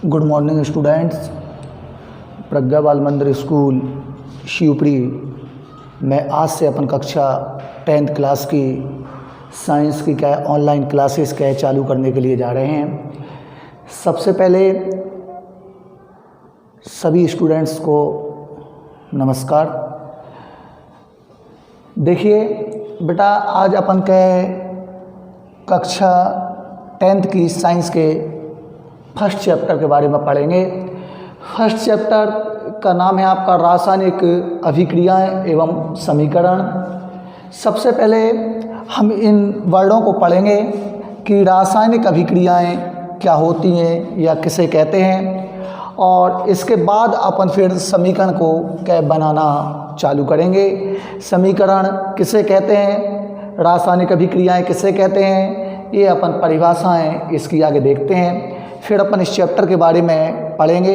Good morning students. प्रज्ञा बाल मंदिर school Shivpuri में आज से अपन कक्षा 10th क्लास की साइंस की क्या है ऑनलाइन क्लासेस क्या है चालू करने के लिए जा रहे हैं। सबसे पहले सभी स्टूडेंट्स को नमस्कार। देखिए बेटा, आज अपन के कक्षा 10th की साइंस के फर्स्ट चैप्टर के बारे में पढ़ेंगे। फर्स्ट चैप्टर का नाम है आपका रासायनिक अभिक्रियाएं एवं समीकरण। सबसे पहले हम इन वर्डों को पढ़ेंगे कि रासायनिक अभिक्रियाएं क्या होती हैं या किसे कहते हैं, और इसके बाद अपन फिर समीकरण को क्या बनाना चालू करेंगे। समीकरण किसे कहते हैं, रासायनिक अभिक्रियाएं किसे कहते हैं, ये अपन परिभाषाएं इसकी आगे देखते हैं। फिर अपन इस चैप्टर के बारे में पढ़ेंगे।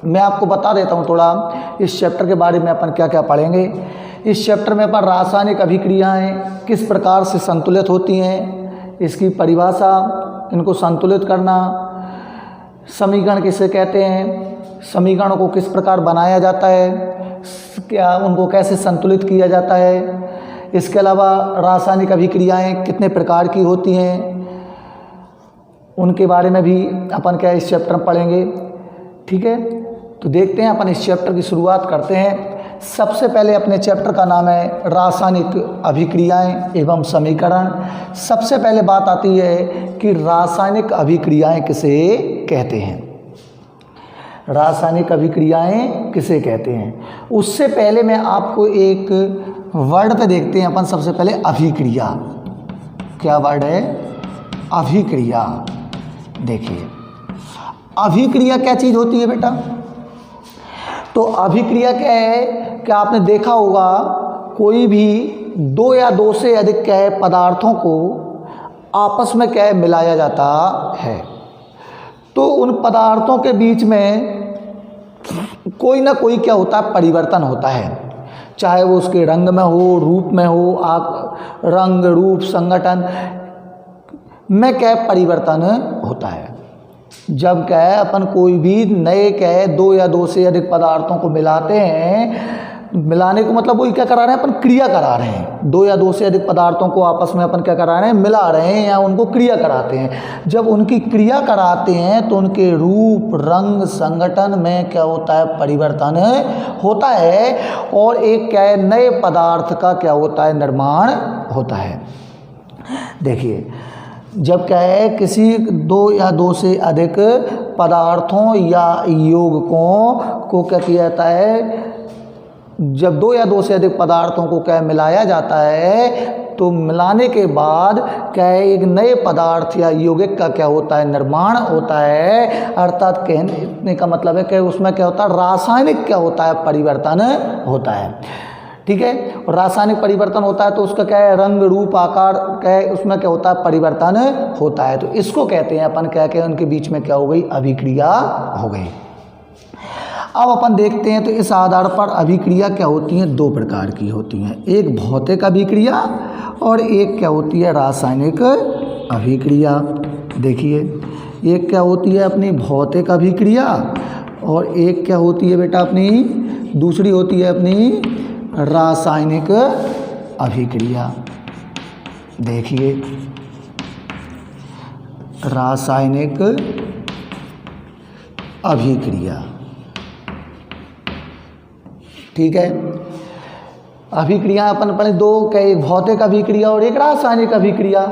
मैं आपको बता देता हूँ थोड़ा इस चैप्टर के बारे में अपन क्या क्या पढ़ेंगे। इस चैप्टर में अपन रासायनिक अभिक्रियाएं किस प्रकार से संतुलित होती हैं, इसकी परिभाषा, इनको संतुलित करना, समीकरण किसे कहते हैं, समीकरणों को किस प्रकार बनाया जाता है, क्या उनको कैसे संतुलित किया जाता है। इसके अलावा रासायनिक अभिक्रियाएं कितने प्रकार की होती हैं, उनके बारे में भी अपन क्या इस चैप्टर में पढ़ेंगे। ठीक है, तो देखते हैं अपन इस चैप्टर की शुरुआत करते हैं। सबसे पहले अपने चैप्टर का नाम है रासायनिक अभिक्रियाएं एवं समीकरण। सबसे पहले बात आती है कि रासायनिक अभिक्रियाएं किसे कहते हैं, रासायनिक अभिक्रियाएं किसे कहते हैं। उससे पहले मैं आपको एक वर्ड पे देखते हैं अपन। सबसे पहले अभिक्रिया, क्या वर्ड है, अभिक्रिया। देखिए अभिक्रिया क्या चीज़ होती है बेटा, तो अभिक्रिया क्या है कि आपने देखा होगा कोई भी दो या दो से अधिक क्या है पदार्थों को आपस में क्या है मिलाया जाता है, तो उन पदार्थों के बीच में कोई ना कोई क्या होता है परिवर्तन होता है, चाहे वो उसके रंग में हो, रूप में हो, रंग रूप संगठन में क्या है परिवर्तन होता है। जब क्या है अपन कोई भी नए क्या है दो या दो से अधिक पदार्थों को मिलाते हैं, मिलाने को मतलब वही क्या करा रहे हैं अपन, क्रिया करा रहे हैं। दो या दो से अधिक पदार्थों को आपस में अपन क्या करा रहे हैं, मिला रहे हैं या उनको क्रिया कराते हैं। जब उनकी क्रिया कराते हैं तो उनके रूप, रंग, संगठन में क्या होता है परिवर्तन होता है, और एक क्या है नए पदार्थ का क्या होता है निर्माण होता है। देखिए जब क्या है किसी दो या दो से अधिक पदार्थों या यौगिकों को क्या किया जाता है, जब दो या दो से अधिक पदार्थों को क्या मिलाया जाता है, तो मिलाने के बाद क्या है एक नए पदार्थ या यौगिक का क्या होता है निर्माण होता है। अर्थात कहने का मतलब है कि उसमें क्या होता है रासायनिक क्या होता है परिवर्तन होता है। ठीक है, और रासायनिक परिवर्तन होता है तो उसका क्या है रंग, रूप, आकार क्या है उसमें क्या होता है परिवर्तन होता है। तो इसको कहते हैं अपन क्या है उनके बीच में क्या हो गई, अभिक्रिया हो गई। अब अपन देखते हैं तो इस आधार पर अभिक्रिया क्या होती हैं, दो प्रकार की होती हैं, एक भौतिक अभिक्रिया और एक क्या होती है रासायनिक अभिक्रिया। देखिए एक क्या होती है अपनी भौतिक अभिक्रिया और एक क्या होती है बेटा अपनी दूसरी होती है अपनी रासायनिक अभिक्रिया। देखिए रासायनिक अभिक्रिया, ठीक है। अभिक्रिया अपन पढ़े दो, क्या एक भौतिक अभिक्रिया और एक रासायनिक अभिक्रिया।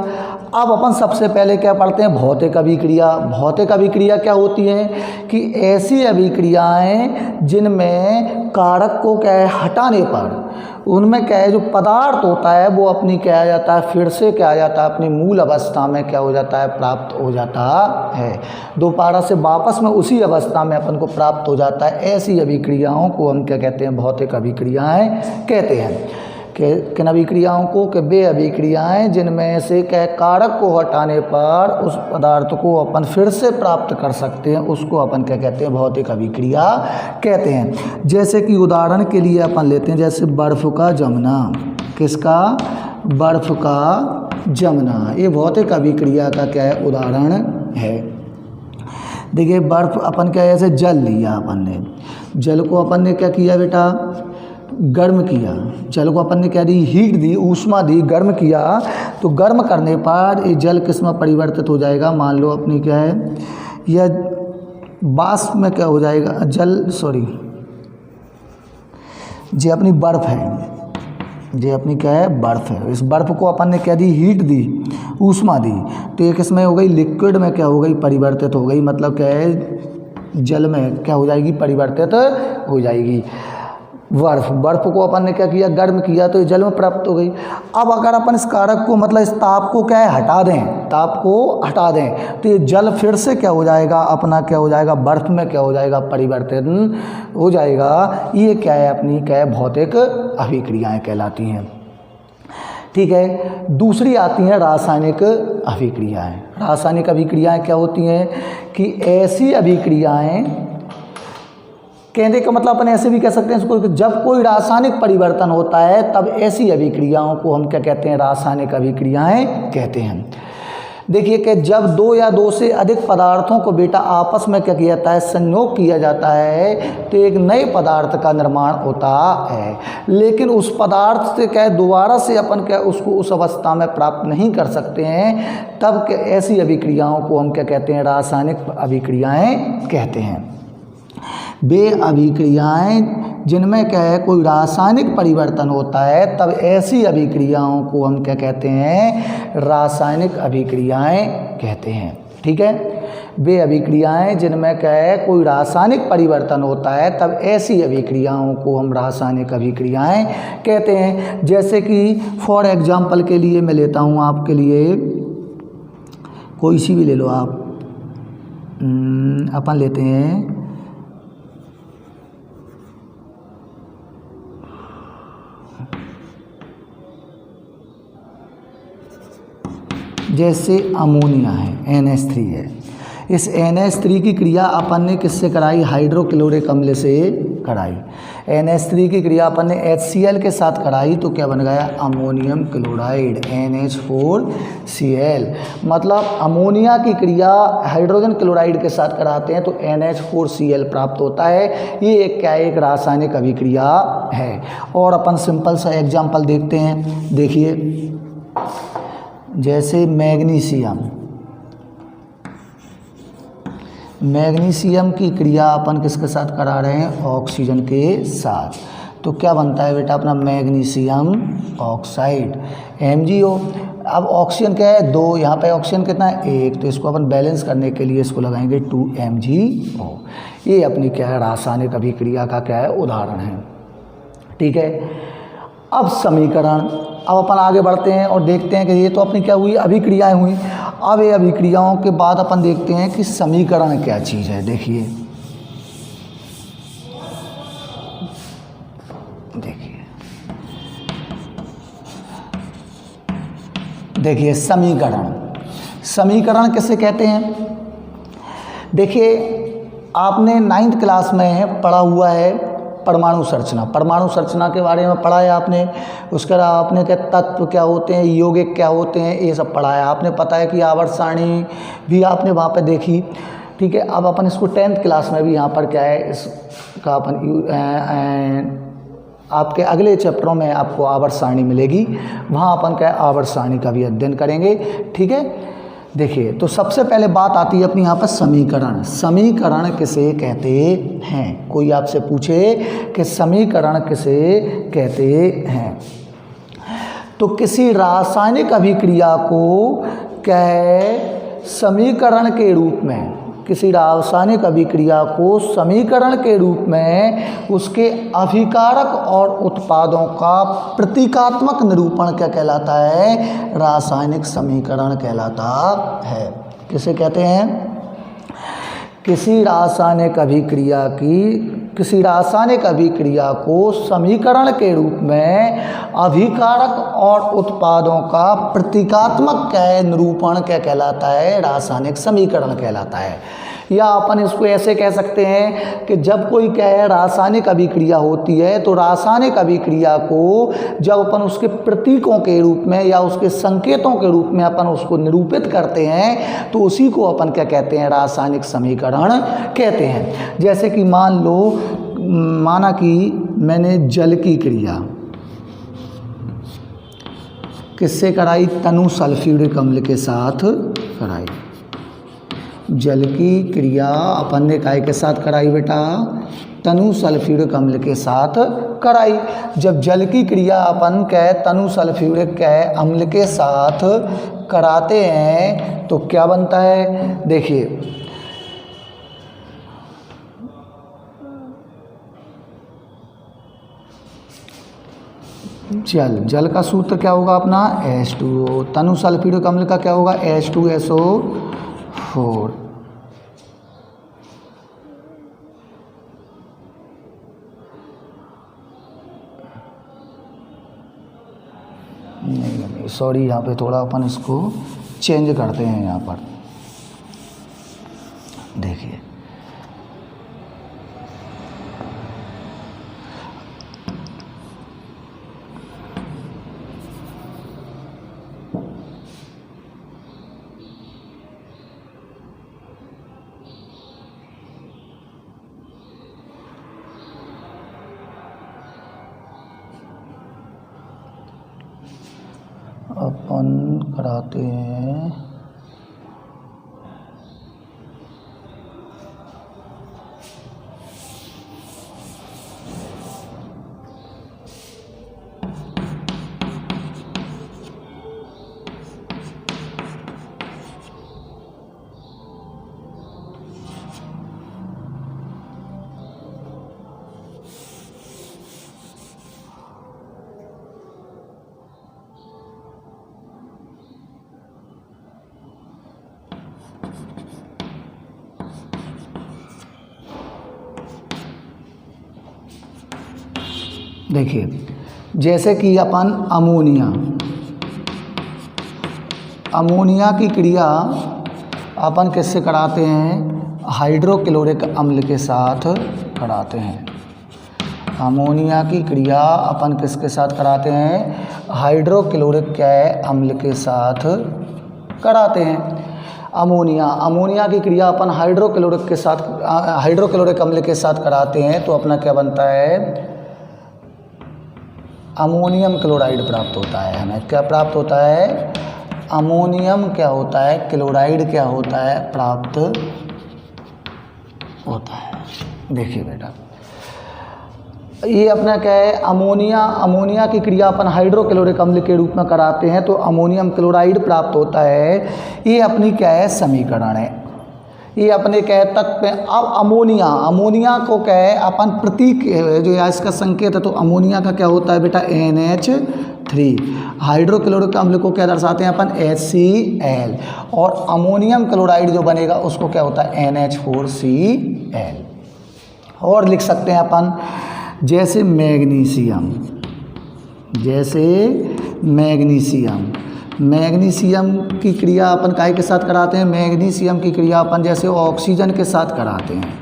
अब अपन सबसे पहले क्या पढ़ते हैं, भौतिक अभिक्रिया। भौतिक अभिक्रिया क्या होती है कि ऐसी अभिक्रियाएं जिनमें कारक को क्या है हटाने पर उनमें क्या है जो पदार्थ होता है वो अपनी क्या आ जाता है फिर से क्या आ जाता है अपनी मूल अवस्था में क्या हो जाता है प्राप्त हो जाता है, दोबारा से वापस में उसी अवस्था में अपन को प्राप्त हो जाता है। ऐसी अभिक्रियाओं को हम क्या कहते हैं, भौतिक अभिक्रियाएं कहते हैं। किन अभिक्रियाओं को, कि वे अभिक्रियाएं जिनमें से क्या कारक को हटाने पर उस पदार्थ को अपन फिर से प्राप्त कर सकते हैं, उसको अपन क्या कहते हैं, भौतिक अभिक्रिया कहते हैं। जैसे कि उदाहरण के लिए अपन लेते हैं जैसे बर्फ़ का जमना। किसका, बर्फ़ का जमना, ये भौतिक अभिक्रिया का क्या है उदाहरण है। देखिए बर्फ़ अपन क्या ऐसे जल लिया अपन ने, जल को अपन ने क्या किया बेटा, गर्म किया, जल को अपन ने क्या दी, हीट दी, ऊष्मा दी, गर्म किया। तो गर्म करने पर ये जल किस में परिवर्तित हो जाएगा, मान लो अपनी क्या है, यह वाष्प में क्या हो जाएगा, जल सॉरी ये अपनी बर्फ़ है, ये अपनी क्या है, बर्फ़ है। इस बर्फ़ को अपन ने क्या दी, हीट दी, ऊष्मा दी, तो एक इसमें हो गई लिक्विड में क्या हो गई, परिवर्तित हो गई, मतलब क्या है, जल में क्या हो जाएगी, परिवर्तित हो जाएगी। बर्फ़ को अपन ने क्या किया, गर्म किया, तो ये जल में प्राप्त हो गई। अब अगर अपन इस कारक को मतलब इस ताप को क्या है, हटा दें, ताप को हटा दें, तो ये जल फिर से क्या हो जाएगा, अपना क्या हो जाएगा, बर्फ़ में क्या हो जाएगा, परिवर्तन हो जाएगा। ये क्या है, अपनी क्या है, भौतिक अभिक्रियाएं कहलाती हैं। ठीक है, दूसरी आती हैं रासायनिक अभिक्रियाएं। रासायनिक अभिक्रियाएं क्या होती हैं कि ऐसी अभिक्रियाएं, कहने का मतलब अपन ऐसे भी कह सकते हैं इसको, जब कोई रासायनिक परिवर्तन होता है तब ऐसी अभिक्रियाओं को हम क्या कहते हैं, रासायनिक अभिक्रियाएं कहते हैं। देखिए कि जब दो या दो से अधिक पदार्थों को बेटा आपस में क्या किया जाता है, संयोग किया जाता है, तो एक नए पदार्थ का निर्माण होता है। लेकिन उस पदार्थ से क्या है, दोबारा से अपन क्या उसको उस अवस्था में प्राप्त नहीं कर सकते हैं, तब क्या ऐसी अभिक्रियाओं को हम क्या कहते हैं, रासायनिक अभिक्रियाएं कहते हैं। वे अभिक्रियाएं जिनमें क्या है, कोई रासायनिक परिवर्तन होता है, तब ऐसी अभिक्रियाओं को हम क्या कहते हैं, रासायनिक अभिक्रियाएं कहते हैं। ठीक है, वे अभिक्रियाएं जिनमें क्या है, कोई रासायनिक परिवर्तन होता है, तब ऐसी अभिक्रियाओं को हम रासायनिक अभिक्रियाएं कहते हैं। जैसे कि फॉर एग्जाम्पल के लिए मैं लेता हूँ आपके लिए, कोई सी भी ले लो आप, अपन लेते हैं जैसे अमोनिया है, NH3 है। इस NH3 की क्रिया अपन ने किससे कराई, हाइड्रोक्लोरिक अम्ल से कराई। NH3 की क्रिया अपन ने HCl के साथ कराई, तो क्या बन गया, अमोनियम क्लोराइड, NH4Cl। मतलब अमोनिया की क्रिया हाइड्रोजन क्लोराइड के साथ कराते हैं तो NH4Cl प्राप्त होता है। ये एक क्या है, एक रासायनिक अभिक्रिया है। और अपन सिंपल सा एग्जाम्पल देखते हैं। देखिए जैसे मैग्नीशियम की क्रिया अपन किसके साथ करा रहे हैं, ऑक्सीजन के साथ, तो क्या बनता है बेटा अपना मैग्नीशियम ऑक्साइड, MgO। अब ऑक्सीजन क्या है, 2, यहाँ पे ऑक्सीजन कितना है, 1, तो इसको अपन बैलेंस करने के लिए इसको लगाएंगे 2MgO। ये अपनी क्या है, रासायनिक अभिक्रिया का क्या है, उदाहरण है। ठीक है, अब समीकरण, अब अपन आगे बढ़ते हैं और देखते हैं कि ये तो अपनी क्या हुई, अभिक्रियाएं हुई। अब ये अभिक्रियाओं के बाद अपन देखते हैं कि समीकरण क्या चीज़ है। देखिए समीकरण किसे कहते हैं। देखिए आपने 9th क्लास में पढ़ा हुआ है परमाणु संरचना के बारे में पढ़ा है आपने। उसके अलावा आपने क्या तत्व क्या होते हैं, यौगिक क्या होते हैं, ये सब पढ़ा है आपने। पता है कि आवर्त सारणी भी आपने वहाँ पे देखी। ठीक है, अब अपन इसको 10th क्लास में भी यहाँ पर क्या है, इसका अपन आपके अगले चैप्टरों में आपको आवर्त सारणी मिलेगी, वहाँ अपन क्या है, आवर्त सारणी का भी अध्ययन करेंगे। ठीक है, देखिए तो सबसे पहले बात आती है अपनी यहाँ पर समीकरण किसे कहते हैं। कोई आपसे पूछे कि समीकरण किसे कहते हैं, तो किसी रासायनिक अभिक्रिया को क्या है, समीकरण के रूप में, किसी रासायनिक अभिक्रिया को समीकरण के रूप में उसके अभिकारक और उत्पादों का प्रतीकात्मक निरूपण क्या कहलाता है, रासायनिक समीकरण कहलाता है। किसे कहते हैं, किसी रासायनिक अभिक्रिया को समीकरण के रूप में अभिकारक और उत्पादों का प्रतीकात्मक क्या निरूपण क्या कहलाता है, रासायनिक समीकरण कहलाता है। या अपन इसको ऐसे कह सकते हैं कि जब कोई क्या है रासायनिक अभिक्रिया होती है तो रासायनिक अभिक्रिया को जब अपन उसके प्रतीकों के रूप में या उसके संकेतों के रूप में अपन उसको निरूपित करते हैं तो उसी को अपन क्या कहते हैं, रासायनिक समीकरण कहते हैं। जैसे कि माना कि मैंने जल की क्रिया किससे कराई, तनु सल्फ्यूरिक अम्ल के साथ कराई। जल की क्रिया अपन ने काय के साथ कराई बेटा, तनु सल्फ्यूरिक अम्ल के साथ कराई। जब जल की क्रिया अपन क्या तनु सल्फ्यूरिक अम्ल के साथ कराते हैं तो क्या बनता है, देखिए जल का सूत्र क्या होगा अपना H2O, तनु सल्फ्यूरिक अम्ल का क्या होगा H2SO4। नहीं सॉरी, यहाँ पे थोड़ा अपन इसको चेंज करते हैं। यहाँ पर देखिए अपन कराते हैं देखिए जैसे कि अपन अमोनिया की क्रिया अपन किससे कराते हैं, हाइड्रोक्लोरिक अम्ल के साथ कराते हैं। अमोनिया की क्रिया अपन किसके साथ कराते हैं, हाइड्रोक्लोरिक अम्ल के साथ कराते हैं। अमोनिया की क्रिया अपन हाइड्रोक्लोरिक अम्ल के साथ कराते हैं तो अपना क्या बनता है, अमोनियम क्लोराइड प्राप्त होता है। हमें क्या प्राप्त होता है, अमोनियम क्या होता है, क्लोराइड क्या होता है, प्राप्त होता है। देखिए बेटा ये अपना क्या है, अमोनिया की क्रिया अपन हाइड्रोक्लोरिक अम्ल के रूप में कराते हैं तो अमोनियम क्लोराइड प्राप्त होता है। ये अपनी क्या है, समीकरण है। ये अपने क्या है तत्व। अब अमोनिया को क्या है अपन प्रतीक जो या इसका संकेत है तो अमोनिया का क्या होता है बेटा, NH3। हाइड्रोक्लोरिक अम्ल को क्या दर्शाते हैं अपन, HCl। और अमोनियम क्लोराइड जो बनेगा उसको क्या होता है, NH4Cl। और लिख सकते हैं अपन जैसे मैग्नीशियम की क्रिया अपन काय के साथ कराते हैं, मैग्नीशियम की क्रिया अपन जैसे ऑक्सीजन के साथ कराते हैं।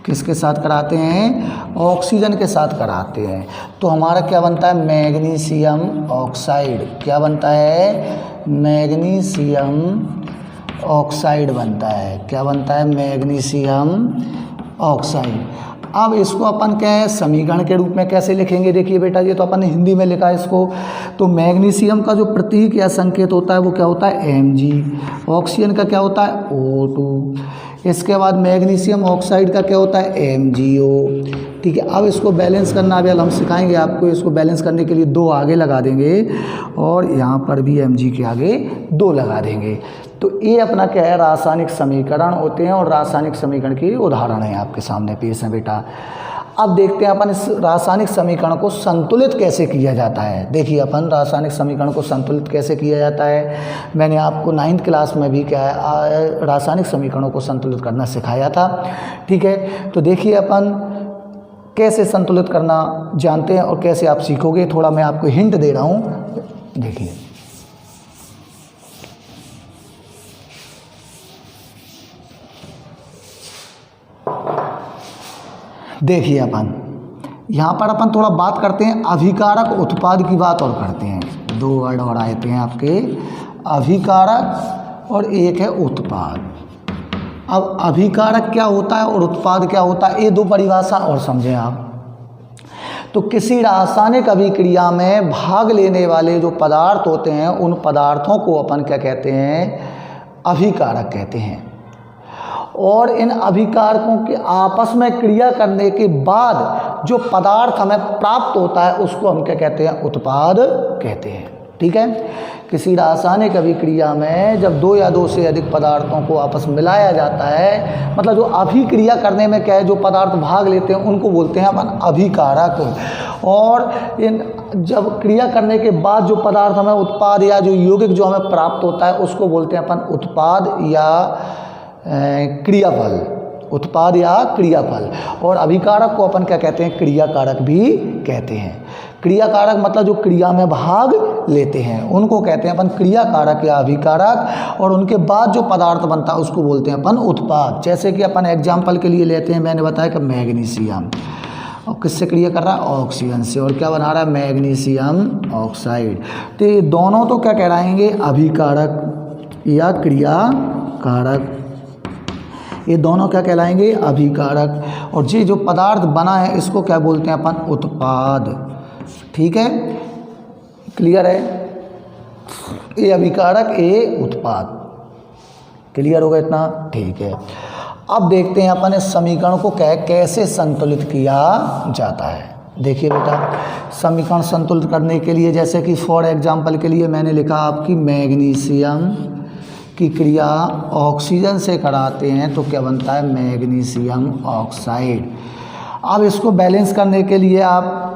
किसके साथ कराते हैं, ऑक्सीजन के साथ कराते हैं तो हमारा क्या बनता है, मैग्नीशियम ऑक्साइड। क्या बनता है, मैग्नीशियम ऑक्साइड बनता है। क्या बनता है, मैग्नीशियम ऑक्साइड। अब इसको अपन क्या है समीकरण के रूप में कैसे लिखेंगे, देखिए बेटा ये तो अपन ने हिंदी में लिखा है इसको। तो मैग्नीशियम का जो प्रतीक या संकेत होता है वो क्या होता है, Mg। ऑक्सीजन का क्या होता है, O2। इसके बाद मैग्नीशियम ऑक्साइड का क्या होता है, MgO। ठीक है, अब इसको बैलेंस करना अभी हम सिखाएंगे आपको। इसको बैलेंस करने के लिए 2 आगे लगा देंगे और यहाँ पर भी Mg के आगे 2 लगा देंगे। तो ये अपना क्या है, रासायनिक समीकरण होते हैं और रासायनिक समीकरण की उदाहरण है आपके सामने पेश है बेटा। अब देखते हैं अपन इस रासायनिक समीकरण को संतुलित कैसे किया जाता है। देखिए अपन रासायनिक समीकरण को संतुलित कैसे किया जाता है, मैंने आपको 9th क्लास में भी क्या है रासायनिक समीकरणों को संतुलित करना सिखाया था। ठीक है, तो देखिए अपन कैसे संतुलित करना जानते हैं और कैसे आप सीखोगे। थोड़ा मैं आपको हिंट दे रहा हूँ, देखिए देखिए अपन यहाँ पर अपन थोड़ा बात करते हैं अभिकारक उत्पाद की बात और करते हैं। दो वर्ड और आते हैं आपके, अभिकारक और एक है उत्पाद। अब अभिकारक क्या होता है और उत्पाद क्या होता है, ये दो परिभाषा और समझें आप। तो किसी रासायनिक अभिक्रिया में भाग लेने वाले जो पदार्थ होते हैं उन पदार्थों को अपन क्या कहते हैं, अभिकारक कहते हैं। और इन अभिकारकों के आपस में क्रिया करने के बाद जो पदार्थ हमें प्राप्त होता है उसको हम क्या कहते हैं, उत्पाद कहते हैं। ठीक है, किसी रासायनिक अभिक्रिया में जब दो या दो से अधिक पदार्थों को आपस में मिलाया जाता है, मतलब जो अभिक्रिया करने में क्या है, जो पदार्थ भाग लेते हैं उनको बोलते हैं अपन अभिकारक। और इन जब क्रिया करने के बाद जो पदार्थ हमें उत्पाद या जो यौगिक जो हमें प्राप्त होता है उसको बोलते हैं अपन उत्पाद या क्रियाफल, उत्पाद या क्रियाफल। और अभिकारक को अपन क्या कहते हैं, क्रियाकारक भी कहते हैं। क्रियाकारक मतलब जो क्रिया में भाग लेते हैं उनको कहते हैं अपन क्रियाकारक या अभिकारक। और उनके बाद जो पदार्थ बनता है उसको बोलते हैं अपन उत्पाद। जैसे कि अपन एग्जाम्पल के लिए लेते हैं, मैंने बताया कि मैग्नीशियम, और किससे क्रिया कर रहा है, ऑक्सीजन से, और क्या बना रहा है, मैग्नीशियम ऑक्साइड। तो ये दोनों तो क्या कहलाएंगे, अभिकारक या क्रियाकारक। ये दोनों क्या कहलाएंगे, अभिकारक। और ये जो पदार्थ बना है इसको क्या बोलते हैं अपन, उत्पाद। ठीक है, क्लियर है, ये अभिकारक ये उत्पाद। क्लियर होगा इतना, ठीक है। अब देखते हैं अपन इस समीकरण को कैसे संतुलित किया जाता है। देखिए बेटा, समीकरण संतुलित करने के लिए जैसे कि फॉर एग्जांपल के लिए मैंने लिखा आपकी मैग्नीशियम की क्रिया ऑक्सीजन से कराते हैं तो क्या बनता है, मैग्नीशियम ऑक्साइड। अब इसको बैलेंस करने के लिए आप,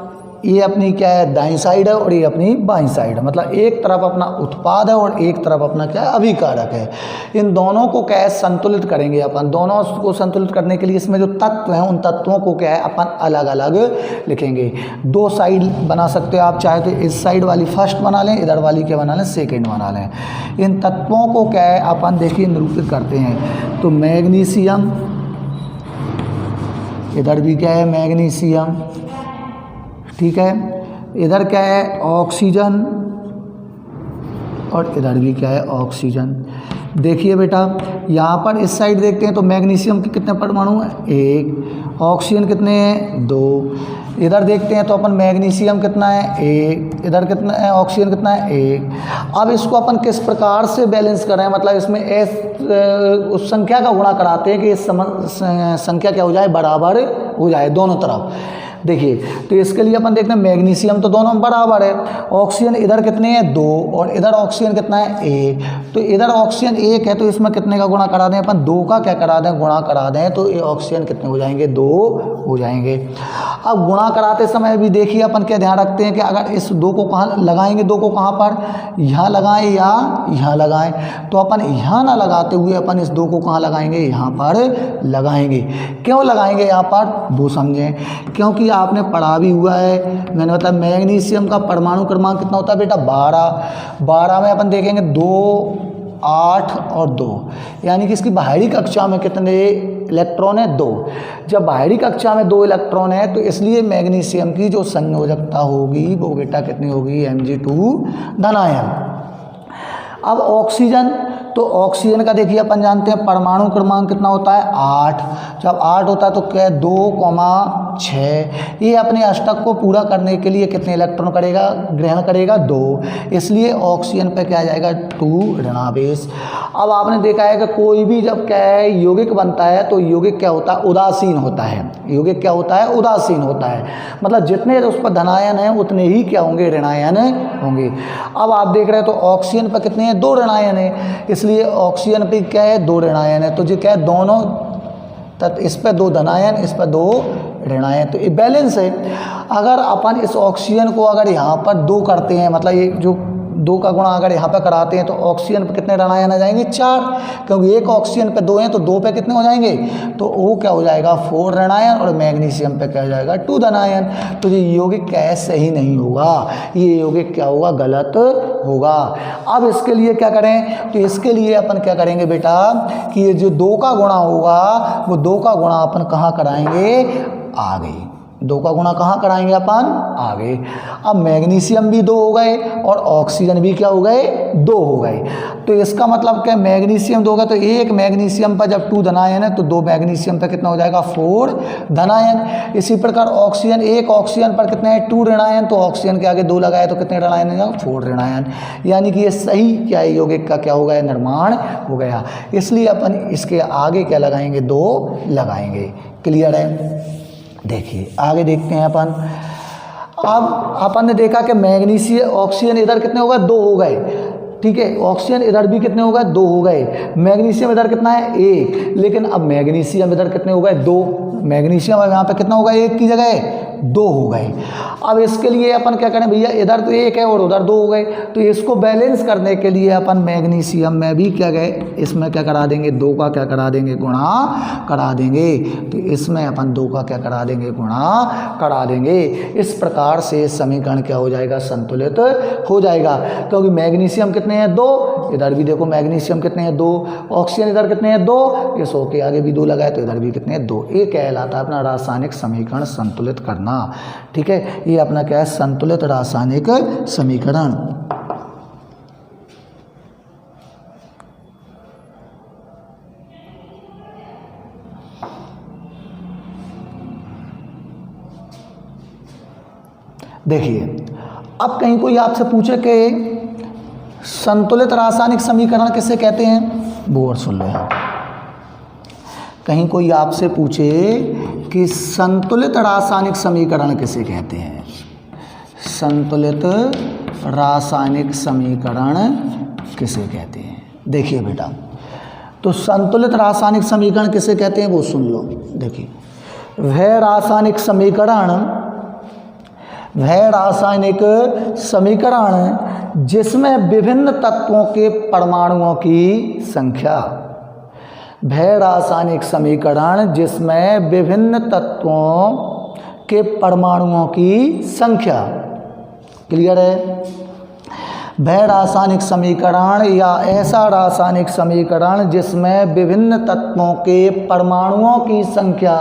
ये अपनी क्या है, दाईं साइड है और ये अपनी बाईं साइड है, मतलब एक तरफ अपना उत्पाद है और एक तरफ अपना क्या है, अभिकारक है। इन दोनों को क्या है, संतुलित करेंगे अपन। दोनों को संतुलित करने के लिए इसमें जो तत्व हैं उन तत्वों को क्या है अपन अलग अलग लिखेंगे। दो साइड बना सकते हो आप, चाहे तो इस साइड वाली फर्स्ट बना लें, इधर वाली क्या बना लें, सेकेंड बना लें। इन तत्वों को क्या है अपन देखिए निरूपित करते हैं। तो मैग्नीशियम, इधर भी क्या है मैग्नीशियम, ठीक है, इधर क्या है ऑक्सीजन और इधर भी क्या है ऑक्सीजन। देखिए बेटा, यहाँ पर इस साइड देखते हैं तो मैग्नीशियम के कितने परमाणु हैं, एक, ऑक्सीजन कितने हैं, दो। इधर देखते हैं तो अपन मैग्नीशियम कितना है, एक, इधर कितना है ऑक्सीजन कितना है, एक। अब इसको अपन किस प्रकार से बैलेंस करें, मतलब इसमें उस संख्या का गुणा कराते हैं कि इस संख्या क्या हो जाए, बराबर हो जाए दोनों तरफ। देखिए, तो इसके लिए अपन देखते हैं मैग्नीशियम तो दोनों बराबर है, ऑक्सीजन इधर कितने हैं, दो, और इधर ऑक्सीजन कितना है, एक। तो इधर ऑक्सीजन एक है तो इसमें कितने का गुणा करा दें अपन, दो का क्या करा दें, गुणा करा दें, तो ये ऑक्सीजन कितने हो जाएंगे, दो हो जाएंगे। अब गुणा कराते समय भी देखिए अपन क्या ध्यान रखते हैं कि अगर इस दो को कहाँ लगाएंगे, दो को कहाँ पर, यहाँ लगाएं या यहाँ लगाएं। तो अपन यहाँ ना लगाते हुए अपन इस दो को कहाँ लगाएंगे, यहाँ पर लगाएंगे। क्यों लगाएंगे यहाँ पर, वो समझें। क्योंकि आपने पढ़ा भी हुआ है, मैंने बताया मैग्नीशियम का परमाणु क्रमांक कितना होता है बेटा, 12। 12 में अपन देखेंगे 2, 8 और 2, यानी कि इसकी बाहरी कक्षा में कितने इलेक्ट्रॉन है, 2। जब बाहरी कक्षा में 2 इलेक्ट्रॉन है तो इसलिए मैग्नीशियम की जो संयोजकता होगी वो बेटा कितनी होगी, Mg2 धनायन। अब ऑक्सीजन, तो ऑक्सीजन का देखिए अपन जानते हैं परमाणु क्रमांक कितना होता है, 8। जब 8 होता है तो क्या है, 2,6। ये अपने अष्टक को पूरा करने के लिए कितने इलेक्ट्रॉन करेगा, ग्रहण करेगा, 2। इसलिए ऑक्सीजन पे क्या आ जाएगा, 2 ऋणावेश। अब आपने देखा है कि कोई भी जब क्या है यौगिक बनता है तो यौगिक क्या होता है, उदासीन होता है। यौगिक क्या होता है, उदासीन होता है, मतलब जितने उस पर धनायन हैं उतने ही क्या होंगे, ऋणायन होंगे। अब आप देख रहे हैं तो ऑक्सीजन पर कितने हैं, 2 ऋणायन है, इसलिए ऑक्सीजन पे क्या है, 2 ऋणायन है। तो जो क्या है दोनों इस पर 2 धनायन, इस पर 2 ऋणायन, तो ये बैलेंस है। अगर अपन इस ऑक्सीजन को अगर यहाँ पर 2 करते हैं, मतलब ये जो 2 का गुणा अगर यहाँ पे कराते हैं तो ऑक्सीजन पे कितने ऋणायन आ जाएंगे, 4। क्योंकि एक ऑक्सीजन पे 2 हैं तो 2 पे कितने हो जाएंगे, तो वो क्या हो जाएगा, 4 ऋणायन, और मैग्नीशियम पे क्या हो जाएगा, 2 धनायन। तो ये यौगिक क्या है, सही नहीं होगा, ये यौगिक क्या होगा, गलत होगा। अब इसके लिए क्या करें, तो इसके लिए अपन क्या करेंगे बेटा कि ये जो 2 का गुणा होगा वो 2 का गुणा अपन कहाँ कराएंगे, आगे, 2 का गुणा कहाँ कराएंगे अपन, आगे। अब मैग्नीशियम भी 2 हो गए और ऑक्सीजन भी क्या हो गए, 2 हो गए। तो इसका मतलब क्या, मैग्नीशियम 2 होगा तो 1 मैग्नीशियम पर जब 2 धनायन है तो 2 मैग्नीशियम पर कितना हो जाएगा, 4 धनायन। इसी प्रकार ऑक्सीजन, 1 ऑक्सीजन पर कितने हैं, 2 ऋणायन, तो ऑक्सीजन के आगे 2 लगाए तो कितने ऋणायन है, 4 ऋणायन। यानी कि ये सही क्या है, यौगिक का क्या हो गया, निर्माण हो गया। इसलिए अपन इसके आगे क्या लगाएंगे, 2 लगाएंगे। क्लियर है। देखिए आगे देखते हैं अपन। अब अपन ने देखा कि मैग्नीशियम, ऑक्सीजन इधर कितने हो गए, 2 हो गए, ठीक है। ऑक्सीजन इधर भी कितने हो गए, 2 हो गए। मैग्नीशियम इधर कितना है, 1, लेकिन अब मैग्नीशियम इधर कितने हो गए, 2। मैग्नीशियम अब यहाँ पे कितना हो गया, 1 की जगह 2 हो गए। अब इसके लिए अपन क्या करें भैया, इधर तो 1 है और उधर 2 हो गए, तो इसको बैलेंस करने के लिए अपन मैग्नीशियम में भी क्या गए, इसमें क्या करा देंगे, 2 का क्या करा देंगे, गुणा करा देंगे। तो इसमें अपन 2 का क्या करा देंगे, गुणा करा देंगे। इस प्रकार से समीकरण क्या हो जाएगा, संतुलित हो जाएगा। क्योंकि मैग्नीशियम कितने हैं, 2, इधर भी देखो मैग्नीशियम कितने हैं, 2, ऑक्सीजन इधर कितने हैं, 2, इस O के आगे भी 2 लगाए तो इधर भी कितने हैं, 2। ये कहलाता है अपना रासायनिक समीकरण संतुलित करना। ठीक है, ये अपना क्या है, संतुलित रासायनिक समीकरण। देखिए अब कहीं कोई आपसे पूछे कि संतुलित रासायनिक समीकरण किसे कहते हैं, वो और सुन लो। कहीं कोई आपसे पूछे कि संतुलित रासायनिक समीकरण किसे कहते हैं, संतुलित रासायनिक समीकरण किसे कहते हैं। देखिए बेटा, तो संतुलित रासायनिक समीकरण किसे कहते हैं वो सुन लो। देखिए, वह रासायनिक समीकरण जिसमें विभिन्न तत्वों के परमाणुओं की संख्या, वह रासायनिक समीकरण जिसमें विभिन्न तत्वों के परमाणुओं की संख्या, क्लियर है। वह रासायनिक समीकरण या ऐसा रासायनिक समीकरण जिसमें विभिन्न तत्वों के परमाणुओं की संख्या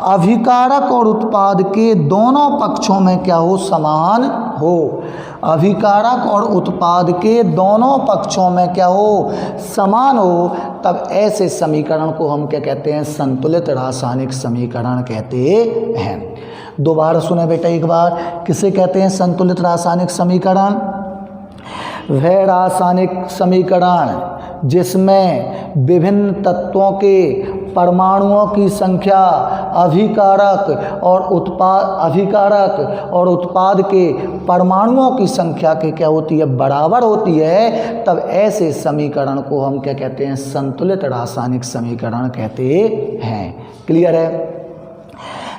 अभिकारक और उत्पाद के दोनों पक्षों में क्या हो, समान हो। अभिकारक और उत्पाद के दोनों पक्षों में क्या हो, समान हो, तब ऐसे समीकरण को हम क्या कहते हैं, संतुलित रासायनिक समीकरण कहते हैं। दोबारा सुने बेटा एक बार, किसे कहते हैं संतुलित रासायनिक समीकरण, वह रासायनिक समीकरण जिसमें विभिन्न तत्वों के परमाणुओं की संख्या अभिकारक और उत्पाद के परमाणुओं की संख्या के क्या होती है, बराबर होती है, तब ऐसे समीकरण को हम क्या कहते हैं, संतुलित रासायनिक समीकरण कहते हैं। क्लियर है।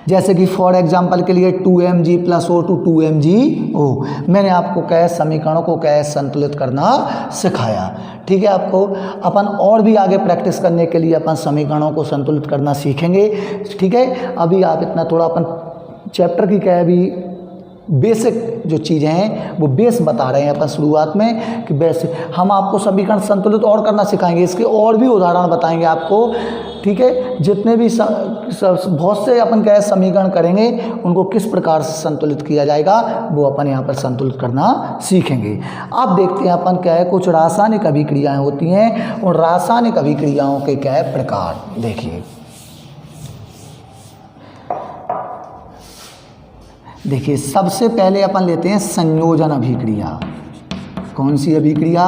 जैसे कि फॉर एग्जाम्पल के लिए 2Mg + O2 2MgO, मैंने आपको क्या समीकरणों को क्या संतुलित करना सिखाया। ठीक है, आपको अपन और भी आगे प्रैक्टिस करने के लिए अपन समीकरणों को संतुलित करना सीखेंगे। ठीक है, अभी आप इतना थोड़ा अपन चैप्टर की क्या है, अभी बेसिक जो चीज़ें हैं वो बेस बता रहे हैं अपन शुरुआत में कि बेसिक, हम आपको समीकरण संतुलित और करना सिखाएंगे, इसके और भी उदाहरण बताएंगे आपको। ठीक है, जितने भी बहुत से अपन क्या समीकरण करेंगे उनको किस प्रकार से संतुलित किया जाएगा वो अपन यहाँ पर संतुलित करना सीखेंगे। अब देखते हैं अपन क्या है, कुछ रासायनिक अभिक्रियाएँ होती हैं और रासायनिक अभिक्रियाओं के क्या है प्रकार। देखिए सबसे पहले अपन लेते हैं संयोजन अभिक्रिया। कौन सी अभिक्रिया,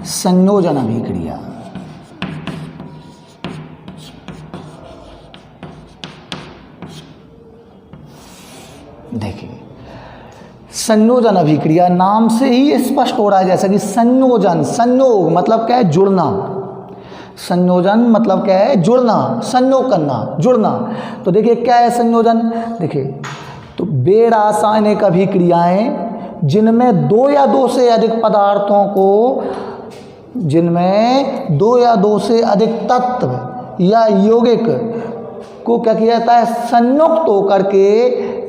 संयोजन अभिक्रिया। देखिए संयोजन अभिक्रिया नाम से ही स्पष्ट हो रहा है, जैसा कि संयोजन, संयोग मतलब क्या है, जुड़ना। संयोजन मतलब क्या है, जुड़ना, संयोग करना, जुड़ना। तो देखिए क्या है संयोजन, देखिए तो वे रासायनिक अभिक्रियाएं जिनमें 2 या 2 से अधिक पदार्थों को, जिनमें 2 या 2 से अधिक तत्व या यौगिक को क्या किया जाता है, संयुक्त होकर के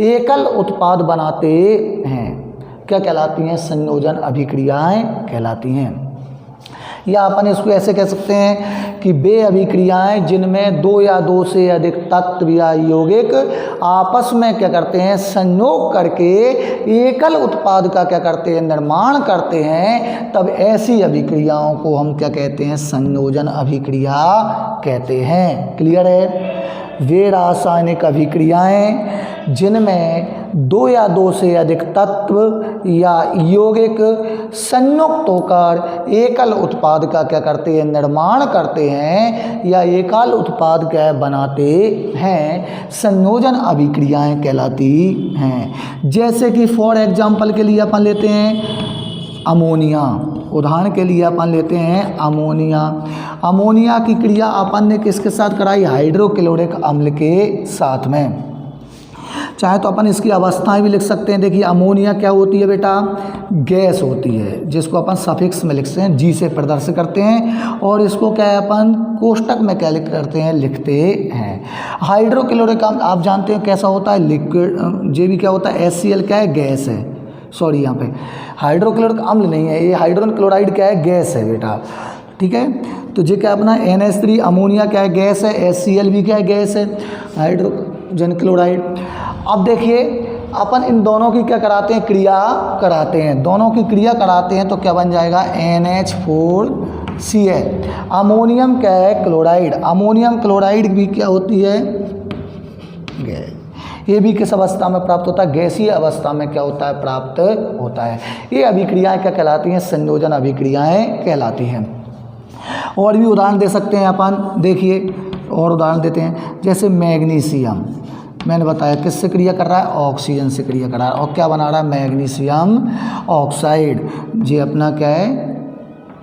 एकल उत्पाद बनाते हैं, क्या कहलाती हैं, संयोजन अभिक्रियाएं कहलाती हैं। या अपन इसको ऐसे कह सकते हैं कि वे अभिक्रियाएं जिनमें दो या दो से अधिक तत्व या यौगिक आपस में क्या करते हैं, संयोग करके एकल उत्पाद का क्या करते हैं, निर्माण करते हैं, तब ऐसी अभिक्रियाओं को हम क्या कहते हैं, संयोजन अभिक्रिया कहते हैं। क्लियर है। वे रासायनिक अभिक्रियाएं जिनमें दो या दो से अधिक तत्व या यौगिक संयुक्त होकर एकल उत्पाद का क्या करते हैं, निर्माण करते हैं या एकल उत्पाद क्या बनाते हैं, संयोजन अभिक्रियाएं कहलाती हैं। जैसे कि फॉर एग्जाम्पल के लिए अपन लेते हैं अमोनिया, उदाहरण के लिए अपन लेते हैं अमोनिया। अमोनिया की क्रिया अपन ने किसके साथ कराई, हाइड्रोक्लोरिक अम्ल के साथ में। चाहे तो अपन इसकी अवस्थाएं भी लिख सकते हैं। देखिए अमोनिया क्या होती है बेटा, गैस होती है, जिसको अपन सफिक्स में लिखते हैं, जी से प्रदर्शित करते हैं, और इसको क्या है अपन कोष्टक में क्या करते हैं, लिखते हैं। हाइड्रोक्लोरिक अम्ल आप जानते हैं कैसा होता है, लिक्विड। जे भी क्या होता है, HCl क्या है, गैस है। सॉरी यहाँ पे हाइड्रोक्लोरिक अम्ल नहीं है, ये हाइड्रोजन क्लोराइड क्या है, गैस है बेटा। ठीक है, तो ये क्या अपना NH3 अमोनिया क्या है, गैस है। HCl भी क्या है, गैस है, हाइड्रोजन क्लोराइड। अब देखिए अपन इन दोनों की क्या कराते हैं, क्रिया कराते हैं, दोनों की क्रिया कराते हैं तो क्या बन जाएगा, NH4Cl। अमोनियम क्या है, क्लोराइड। अमोनियम क्लोराइड भी क्या होती है, गैस। ये भी किस अवस्था में प्राप्त होता है, गैसीय अवस्था में क्या होता है, प्राप्त होता है। ये अभिक्रियाएं क्या कहलाती हैं, संयोजन अभिक्रियाएं कहलाती हैं। और भी उदाहरण दे सकते हैं अपन। देखिए और उदाहरण देते हैं, जैसे मैग्नीशियम, मैंने बताया किससे क्रिया कर रहा है, ऑक्सीजन से क्रिया कर रहा है, और क्या बना रहा है, मैग्नीशियम ऑक्साइड। ये अपना क्या है,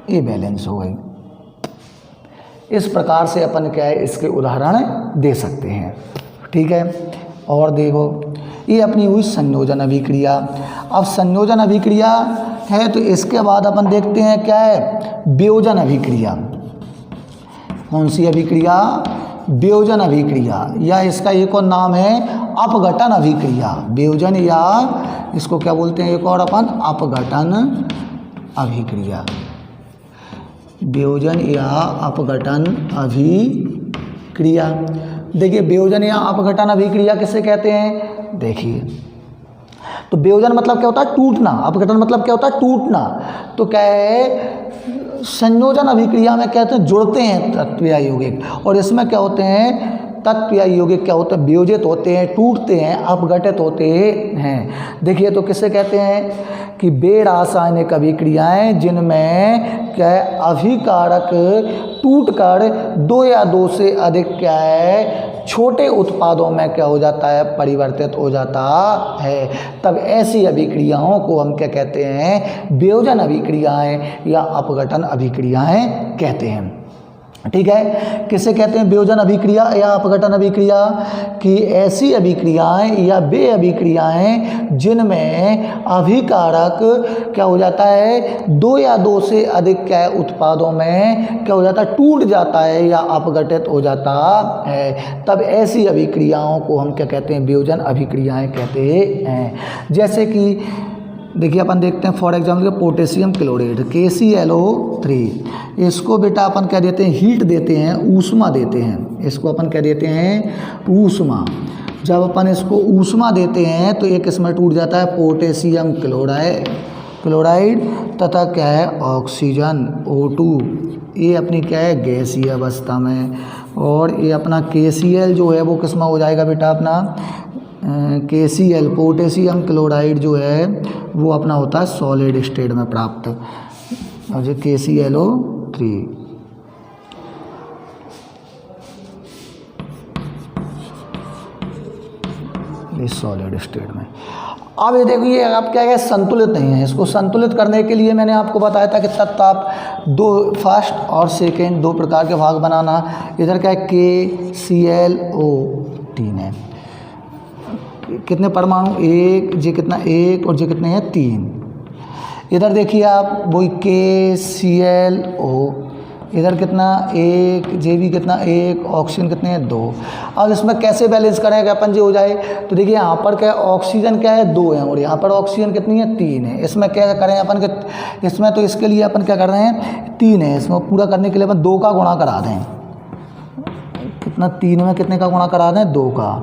ये बैलेंस हो गई। इस प्रकार से अपन क्या है, इसके उदाहरण दे सकते हैं। ठीक है, और देखो ये अपनी हुई संयोजन अभिक्रिया। अब संयोजन अभिक्रिया है तो इसके बाद अपन देखते हैं क्या है, वियोजन अभिक्रिया। कौन सी अभिक्रिया, वियोजन अभिक्रिया, या इसका एक और नाम है अपघटन अभिक्रिया। वियोजन या इसको क्या बोलते हैं, एक और अपन अपघटन अभिक्रिया। वियोजन या अपघटन अभिक्रिया। देखिए वियोजन या अपघटन अभिक्रिया किसे कहते हैं, देखिए तो वियोजन मतलब क्या होता है, टूटना। अपघटन मतलब क्या होता है, टूटना। तो क्या है, संयोजन अभिक्रिया में क्या होते हैं, जुड़ते हैं तत्व या यौगिक, और इसमें क्या होते हैं, तत्व या यौगिक क्या होते हैं, वियोजित होते हैं, टूटते हैं, अपघटित होते हैं। देखिए तो किसे कहते हैं कि वे रासायनिक अभिक्रियाएं जिनमें क्या है, अभिकारक टूटकर दो या दो से अधिक क्या है, छोटे उत्पादों में क्या हो जाता है, परिवर्तित हो जाता है, तब ऐसी अभिक्रियाओं को हम क्या कहते हैं, वियोजन अभिक्रियाएं या अपघटन अभिक्रियाएं कहते हैं। ठीक है, किसे कहते हैं, वियोजन अभिक्रिया या अपघटन अभिक्रिया, कि ऐसी अभिक्रियाएं या वे अभिक्रियाएं जिनमें अभिकारक क्या हो जाता है, दो या दो से अधिक क्या है, उत्पादों में क्या हो जाता है, टूट जाता है या अपघटित हो जाता है, तब ऐसी अभिक्रियाओं को हम क्या कहते हैं, वियोजन अभिक्रियाएं कहते हैं। जैसे कि देखिए अपन देखते हैं for example potassium chloride KClO3, इसको बेटा अपन क्या देते हैं, हीट देते हैं, ऊष्मा देते हैं। इसको अपन क्या देते हैं, ऊष्मा। जब अपन इसको ऊष्मा देते हैं तो एक इसमें टूट जाता है पोटेशियम क्लोराइड तथा क्या है, ऑक्सीजन O2। ये अपनी क्या है, गैसीय अवस्था में। और ये अपना KCl जो है वो किसमें हो जाएगा बेटा, अपना KCl पोटेशियम क्लोराइड जो है वो अपना होता है सॉलिड स्टेट में प्राप्त। और जो KClO3 इस सॉलिड स्टेट में। अब ये देखिए आप क्या है, संतुलित नहीं है। इसको संतुलित करने के लिए मैंने आपको बताया था कि तत्व आप दो, फर्स्ट और सेकेंड, दो प्रकार के भाग बनाना। इधर क्या है, KClO3 है, कितने परमाणु, एक, जे कितना, एक, और जे कितने हैं, 3। इधर देखिए आप वही KClO इधर कितना 1, JB कितना 1, ऑक्सीजन कितने हैं 2। अब इसमें कैसे बैलेंस करेंगे अपन जो हो जाए, तो देखिए यहाँ पर क्या ऑक्सीजन क्या है 2 है और यहाँ पर ऑक्सीजन कितनी है 3 है। इसमें क्या करें अपन के इसमें, तो इसके लिए अपन क्या कर रहे हैं 3 है, इसमें पूरा करने के लिए अपन 2 का गुणा करा दें। कितना 3 में कितने का गुणा करा दें 2 का,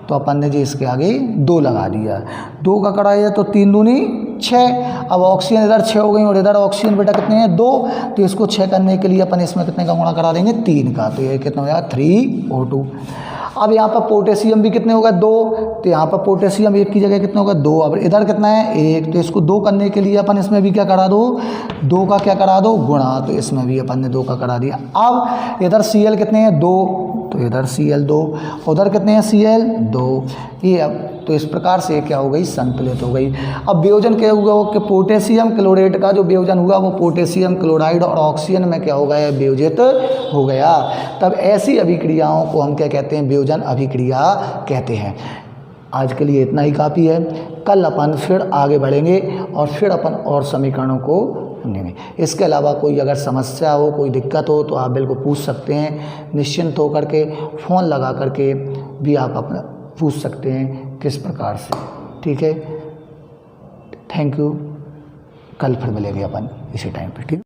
तो अपन ने जी इसके आगे 2 लगा दिया, 2 का कराया तो 3 दूनी 6। अब ऑक्सीजन इधर 6 हो गई और इधर ऑक्सीजन बेटा कितने हैं 2, तो इसको 6 करने के लिए अपन इसमें कितने का गुणा करा देंगे 3 का, तो ये कितना हो जाएगा 3O2। अब यहाँ पर पोटेशियम भी कितने होगा 2, तो यहाँ पर पोटेशियम 1 की जगह कितने होगा 2। अब इधर कितना है 1, तो इसको 2 करने के लिए अपन इसमें भी क्या करा दो 2 का क्या करा दो गुणा, तो इसमें भी अपन ने 2 का करा दिया। अब इधर Cl कितने हैं 2, तो इधर Cl 2, उधर कितने हैं Cl 2। ये अब तो इस प्रकार से क्या हो गई संतुलित हो गई। अब वियोजन क्या हुआ कि पोटेशियम क्लोरेट का जो वियोजन हुआ वो पोटेशियम क्लोराइड और ऑक्सीजन में क्या हो गया वियोजित हो गया। तब ऐसी अभिक्रियाओं को हम क्या कहते हैं वियोजन अभिक्रिया कहते हैं। आज के लिए इतना ही काफ़ी है, कल अपन फिर आगे बढ़ेंगे और फिर अपन और समीकरणों को सुनेंगे। इसके अलावा कोई अगर समस्या हो कोई दिक्कत हो तो आप बिल्कुल पूछ सकते हैं, निश्चिंत होकर के फ़ोन लगा करके भी आप अपना पूछ सकते हैं किस प्रकार से। ठीक है, थैंक यू, कल फिर मिलेंगे अपन इसी टाइम पे। ठीक।